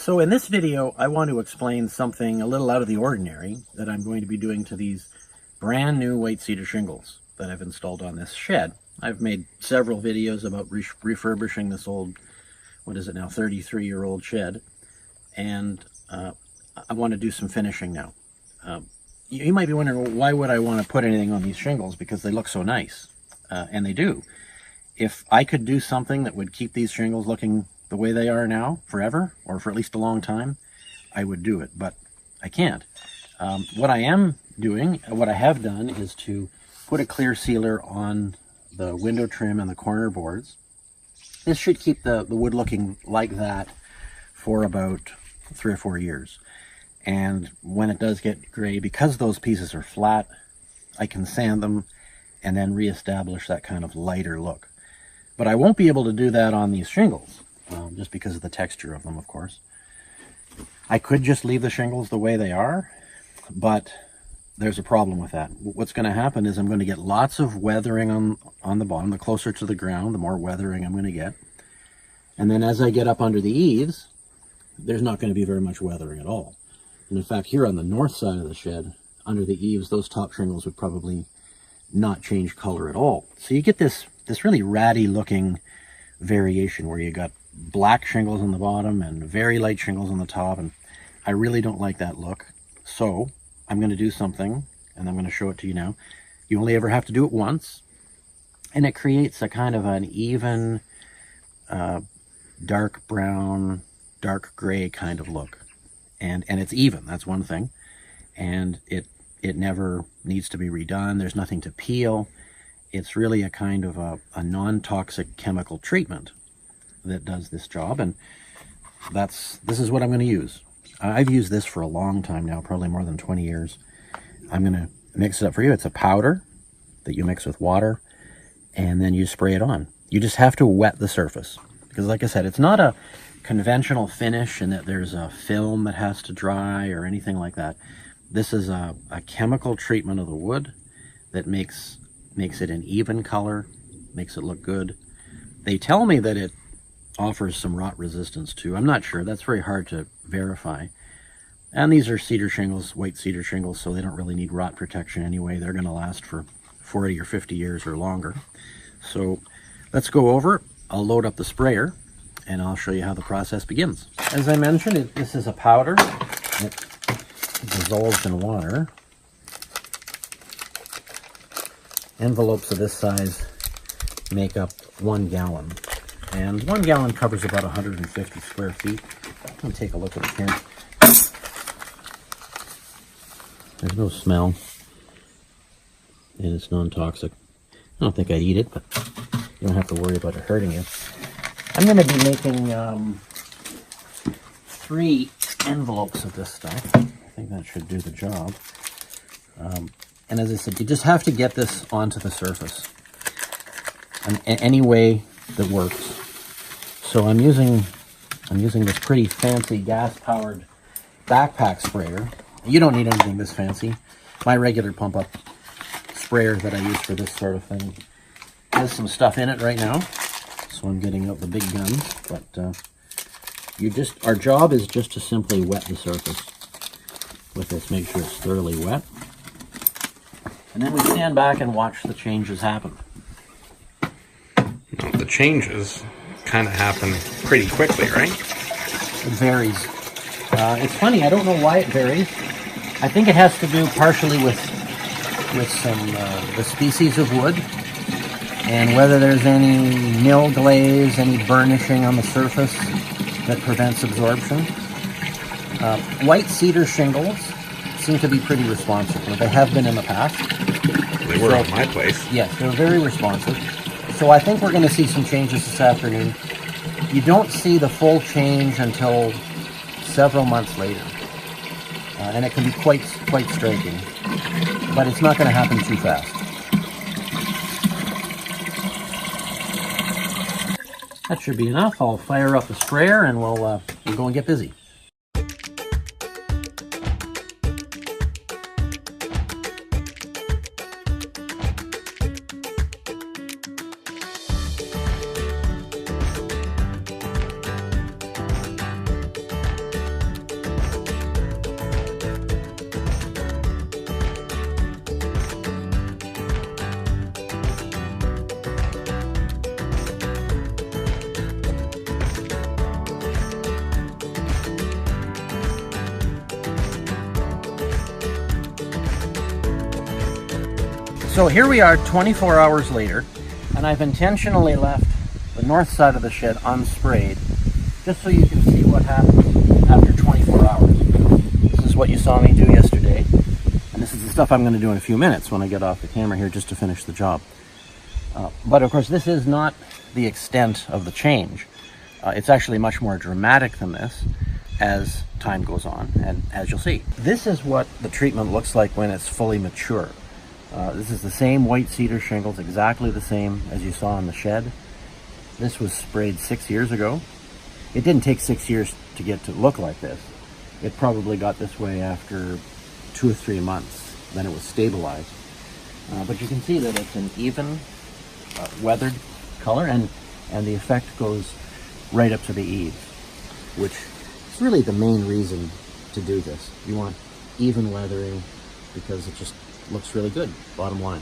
So in this video, I want to explain something a little out of the ordinary that I'm going to be doing to these brand new white cedar shingles that I've installed on this shed. I've made several videos about refurbishing this old, what is it now, 33-year-old shed, and I want to do some finishing now. You might be wondering, why would I want to put anything on these shingles? Because they look so nice, and they do. If I could do something that would keep these shingles looking the way they are now forever, or for at least a long time, I would do it, but I can't. What I am doing, what I have done, is to put a clear sealer on the window trim and the corner boards. This should keep the wood looking like that for about 3 or 4 years. And when it does get gray, because those pieces are flat, I can sand them and then reestablish that kind of lighter look. But I won't be able to do that on these shingles, just because of the texture of them, of course. I could just leave the shingles the way they are, but there's a problem with that. What's going to happen is I'm going to get lots of weathering on the bottom. The closer to the ground, the more weathering I'm going to get. And then as I get up under the eaves, there's not going to be very much weathering at all. And in fact, here on the north side of the shed, under the eaves, those top shingles would probably not change color at all. So you get this really ratty looking variation where you got black shingles on the bottom and very light shingles on the top, and I really don't like that look. So I'm going to do something, and I'm going to show it to you now. You only ever have to do it once, and it creates a kind of an even dark brown, dark gray kind of look. And it's even, that's one thing. And it never needs to be redone. There's nothing to peel. It's really a kind of a non-toxic chemical treatment that does this job. And this is what I'm going to use. I've used this for a long time now, probably more than 20 years. I'm going to mix it up for you. It's a powder that you mix with water, and then you spray it on. You just have to wet the surface. Because like I said, it's not a conventional finish in that there's a film that has to dry or anything like that. This is a chemical treatment of the wood that makes it an even color, makes it look good. They tell me that it offers some rot resistance too. I'm not sure. That's very hard to verify. And these are cedar shingles, white cedar shingles, so they don't really need rot protection anyway. They're going to last for 40 or 50 years or longer. So let's go over. I'll load up the sprayer, and I'll show you how the process begins. As I mentioned, this is a powder. It dissolves in water. Envelopes of this size make up 1 gallon. And 1 gallon covers about 150 square feet. Let me take a look at it here. There's no smell. And it's non-toxic. I don't think I'd eat it, but you don't have to worry about it hurting you. I'm going to be making 3 envelopes of this stuff. I think that should do the job. And as I said, you just have to get this onto the surface in any way that works. So I'm using this pretty fancy gas-powered backpack sprayer. You don't need anything this fancy. My regular pump-up sprayer that I use for this sort of thing has some stuff in it right now. So I'm getting out the big guns, but our job is just to simply wet the surface with this. Make sure it's thoroughly wet. And then we stand back and watch the changes happen. The changes kind of happen pretty quickly, right? It varies. It's funny, I don't know why it varies. I think it has to do partially with some the species of wood, and whether there's any mill glaze, any burnishing on the surface that prevents absorption. White cedar shingles seem to be pretty responsive, or they have been in the past. They were on my place. Yes, they're very responsive. So I think we're going to see some changes this afternoon. You don't see the full change until several months later. And it can be quite striking. But it's not going to happen too fast. That should be enough. I'll fire up the sprayer and we'll go and get busy. So here we are 24 hours later, and I've intentionally left the north side of the shed unsprayed, just so you can see what happens after 24 hours. This is what you saw me do yesterday, and this is the stuff I'm going to do in a few minutes when I get off the camera here just to finish the job. But of course, this is not the extent of the change. It's actually much more dramatic than this as time goes on, and as you'll see. This is what the treatment looks like when it's fully mature. This is the same white cedar shingles, exactly the same as you saw in the shed. This was sprayed 6 years ago. It didn't take 6 years to get to look like this. It probably got this way after 2 or 3 months. Then it was stabilized. But you can see that it's an even, weathered color, and the effect goes right up to the eaves, which is really the main reason to do this. You want even weathering because it just looks really good, bottom line.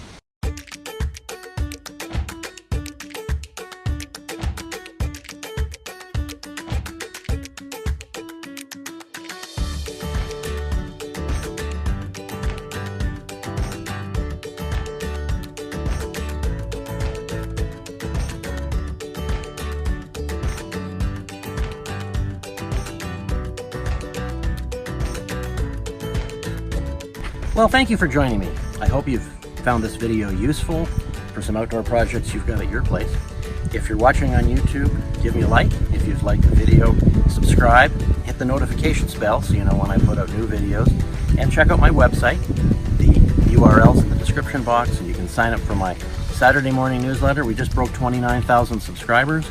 Well, thank you for joining me. I hope you've found this video useful for some outdoor projects you've got at your place. If you're watching on YouTube, give me a like. If you've liked the video, subscribe, hit the notifications bell so you know when I put out new videos, and check out my website. The URL's in the description box, and you can sign up for my Saturday morning newsletter. We just broke 29,000 subscribers.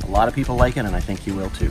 A lot of people like it, and I think you will too.